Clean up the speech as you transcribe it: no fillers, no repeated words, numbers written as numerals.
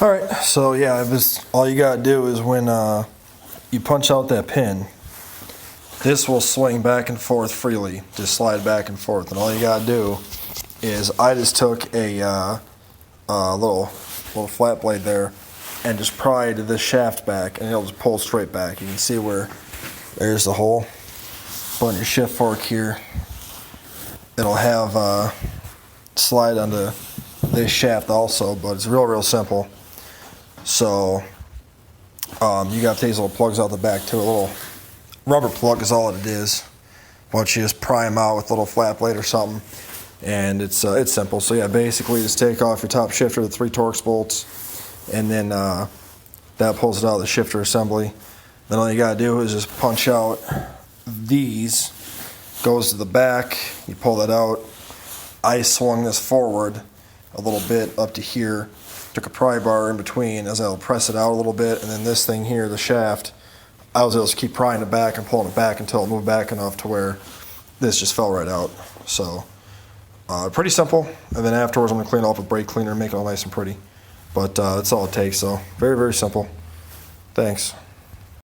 All right, so yeah, all you gotta do is when you punch out that pin, this will swing back and forth freely, just slide back and forth. And all you gotta do is I just took a little flat blade there and just pried this shaft back, and it'll just pull straight back. You can see where there's the hole. But on your shift fork here, it'll have slide onto this shaft also, but it's real simple. So you got these little plugs out the back too. A little rubber plug is all it is. Why don't you just pry them out with a little flat blade or something, and it's simple. So yeah, basically just take off your top shifter, the 3 Torx bolts, and then that pulls it out of the shifter assembly. Then all you gotta do is just punch out these, goes to the back, you pull that out. I swung this forward a little bit up to here, took a pry bar in between as I'll press it out a little bit, and then this thing here, the shaft, I was able to keep prying it back and pulling it back until it moved back enough to where this just fell right out. So pretty simple, and then afterwards I'm going to clean it off with brake cleaner and make it all nice and pretty. But that's all it takes, so very simple. Thanks.